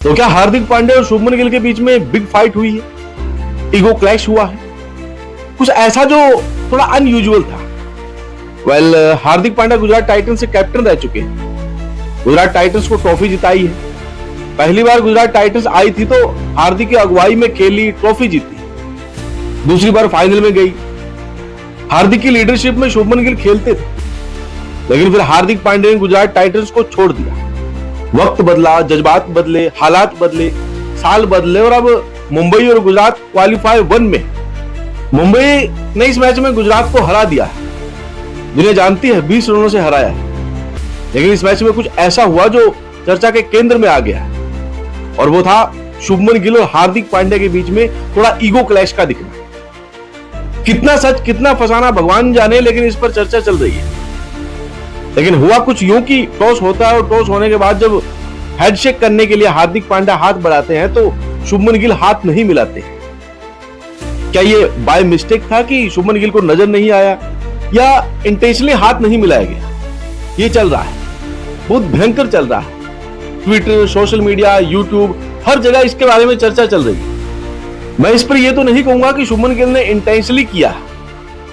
तो क्या हार्दिक पांड्या और शुभमन गिल के बीच में बिग फाइट हुई है, ईगो क्लैश हुआ है, कुछ ऐसा जो थोड़ा अनयूजुअल था? वेल, हार्दिक पांड्या गुजरात टाइटंस से कैप्टन रह चुके हैं, गुजरात टाइटंस को ट्रॉफी जिताई है। पहली बार गुजरात टाइटंस आई थी तो हार्दिक की अगुवाई में खेली, ट्रॉफी जीती। दूसरी बार फाइनल में गई। हार्दिक की लीडरशिप में शुभमन गिल खेलते थे, लेकिन फिर हार्दिक पांड्या ने गुजरात टाइटंस को छोड़ दिया। वक्त बदला, जज्बात बदले, हालात बदले, साल बदले और अब मुंबई और गुजरात क्वालिफाई 1 में मुंबई ने इस मैच में गुजरात को हरा दिया है, जिन्हें जानती है 20 रनों से हराया है। लेकिन इस मैच में कुछ ऐसा हुआ जो चर्चा के केंद्र में आ गया है, और वो था शुभमन गिल और हार्दिक पांड्या के बीच में थोड़ा ईगो क्लैश का दिखना। कितना सच कितना फसाना भगवान जाने, लेकिन इस पर चर्चा चल रही है। लेकिन हुआ कुछ यूं कि टॉस होता है और टॉस होने के बाद जब हैंडशेक करने के लिए हार्दिक पांड्या हाथ बढ़ाते हैं तो शुभमन गिल हाथ नहीं मिलाते। क्या ये बाय मिस्टेक था कि शुभमन गिल को नजर नहीं आया, या इंटेंशनली हाथ नहीं मिलाया गया? ये चल रहा है, बहुत भयंकर चल रहा है। ट्विटर, सोशल मीडिया, यूट्यूब, हर जगह इसके बारे में चर्चा चल रही है। मैं इस पर यह तो नहीं कहूंगा कि शुभमन गिल ने इंटेंशनली किया,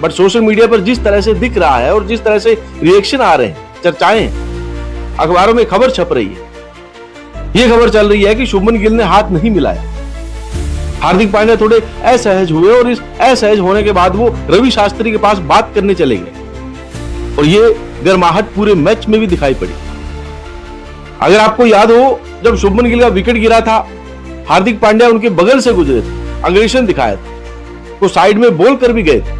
बट सोशल मीडिया पर जिस तरह से दिख रहा है और जिस तरह से रिएक्शन आ रहे हैं, चर्चाएं हैं, अखबारों में खबर छप रही है, यह खबर चल रही है कि शुभमन गिल ने हाथ नहीं मिलाया। हार्दिक पांड्या थोड़े असहज हुए और इस असहज होने के बाद वो रवि शास्त्री के पास बात करने चले गए, और ये गर्माहट पूरे मैच में भी दिखाई पड़ी। अगर आपको याद हो, जब शुभमन गिल का विकेट गिरा था, हार्दिक पांड्या उनके बगल से गुजरे थे, अग्रेशन दिखाया था, तो साइड में बोल कर भी गए थे,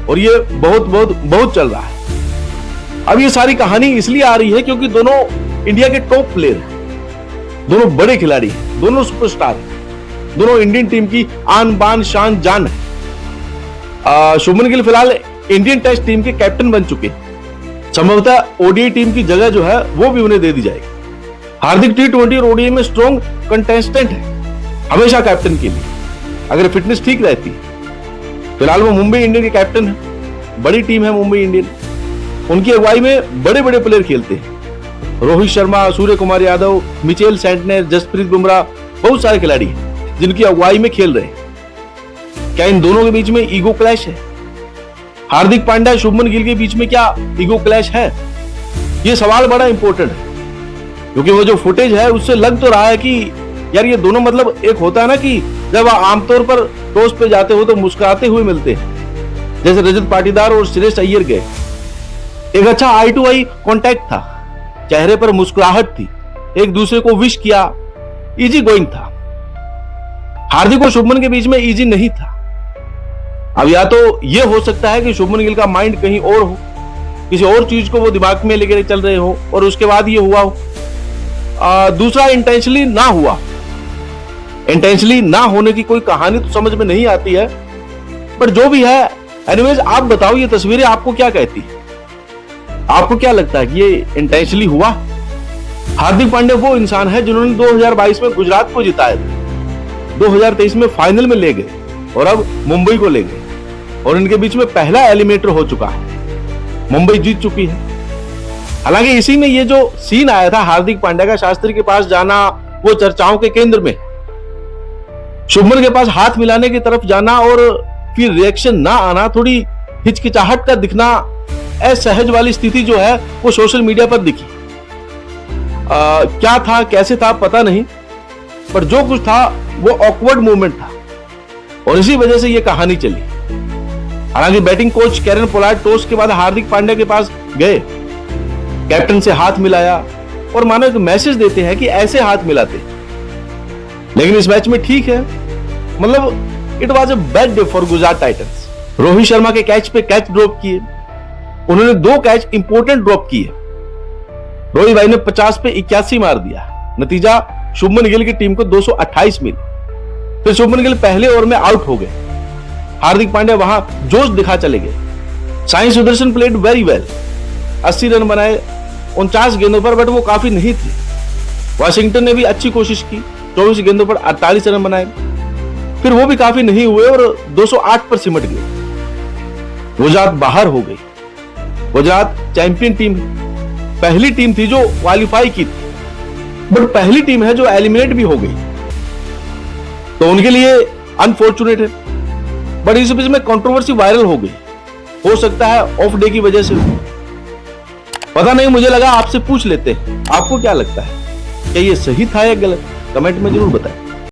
और ये बहुत बहुत बहुत चल रहा है। अब ये सारी कहानी इसलिए आ रही है क्योंकि दोनों इंडिया के टॉप प्लेयर हैं, दोनों बड़े खिलाड़ी हैं, दोनों सुपरस्टार हैं, दोनों इंडियन टीम की आन बान शान जान है। शुभमन गिल फिलहाल इंडियन टेस्ट टीम के कैप्टन बन चुके हैं, संभवतः ओडीआई टीम की जगह जो है वो भी उन्हें दे दी जाएगी। हार्दिक T20 और ओडीआई में स्ट्रॉन्ग कंटेस्टेंट है, हमेशा कैप्टन के लिए, अगर फिटनेस ठीक रहती है। फिलहाल वो मुंबई इंडियन के कैप्टन है, बड़ी टीम है मुंबई इंडियन, उनकी अगुवाई में बड़े बड़े प्लेयर खेलते हैं। रोहित शर्मा, सूर्य कुमार यादव, मिचेल सेंटनर, जसप्रीत बुमराह, बहुत सारे खिलाड़ी हैं जिनकी अगुवाई में खेल रहे हैं। क्या इन दोनों के बीच में ईगो क्लैश है? हार्दिक पांड्या शुभमन गिल के बीच में क्या ईगो क्लैश है? यह सवाल बड़ा इंपॉर्टेंट है, क्योंकि वो जो फुटेज है उससे लग तो रहा है कि यार ये दोनों, मतलब एक होता है ना कि जब आमतौर पर टॉस पे जाते हो तो मुस्कुराते हुए मिलते हैं, जैसे रजत पाटीदार और श्रेयस अय्यर गए, एक अच्छा आई टू आई कांटेक्ट था, चेहरे पर मुस्कुराहट थी, एक दूसरे को विश किया, इजी गोइंग था। हार्दिक और शुभमन के बीच में इजी नहीं था। अब या तो यह हो सकता है कि शुभमन गिल का माइंड कहीं और हो, किसी और चीज को वो दिमाग में लेकर चल रहे हो और उसके बाद ये हुआ हो। दूसरा, इंटेंशनली ना हुआ। इंटेंशनली ना होने की कोई कहानी तो समझ में नहीं आती है, पर जो भी है, एनीवेज आप बताओ ये तस्वीरें आपको क्या कहती है? आपको क्या लगता है कि ये इंटेंशनली हुआ? हार्दिक पांड्या वो इंसान है जिन्होंने 2022 में गुजरात को जिताया था, 2023 में फाइनल में ले गए और अब मुंबई को ले गए, और इनके बीच में पहला एलिमिनेटर हो चुका है, मुंबई जीत चुकी है। हालांकि इसी में ये जो सीन आया था हार्दिक पांड्या का शास्त्री के पास जाना, वो चर्चाओं के केंद्र में, शुभमन के पास हाथ मिलाने की तरफ जाना और फिर रिएक्शन ना आना, थोड़ी हिचकिचाहट का दिखना, असहज वाली स्थिति जो है वो सोशल मीडिया पर दिखी। क्या था, कैसे था पता नहीं, पर जो कुछ था वो ऑकवर्ड मूवमेंट था, और इसी वजह से ये कहानी चली। हालांकि batting coach Kieron Pollard toss के बाद हार्दिक पांड्या के पास गए, कैप्टन से हाथ मिलाया और मानो एक मैसेज देते हैं कि ऐसे हाथ मिलाते। लेकिन इस मैच में ठीक है, मतलब it was a bad day for Gujarat Titans. Rohit Sharma के कैच पे कैच ड्रॉप किए, उन्होंने 2 कैच इंपॉर्टेंट ड्रॉप किए। रोहित भाई ने 50 पे 81 मार दिया, नतीजा शुभमन गिल की टीम को 228 मिली। फिर शुभमन गिल पहले ओवर में आउट हो गए, हार्दिक पांड्या वहां जोश दिखा चले गए। Sai Sudarshan played very well, 80 run बनाए 49 गेंदों पर, बट वो काफी नहीं थे। वाशिंगटन ने भी अच्छी कोशिश की, 24 गेंदों पर 48 रन बनाए, फिर वो भी काफी नहीं हुए और 208 पर सिमट गए। गुजरात बाहर हो गई। गुजरात चैंपियन टीम, पहली टीम थी जो क्वालिफाई की थी, बट पहली टीम है जो एलिमिनेट भी हो गई, तो उनके लिए अनफॉर्चुनेट है। बट इस बीच में कंट्रोवर्सी वायरल हो गई, हो सकता है ऑफ डे की वजह से, पता नहीं, मुझे लगा आपसे पूछ लेते हैं, आपको क्या लगता है, क्या ये सही था या गलत? कमेंट में जरूर बताएं।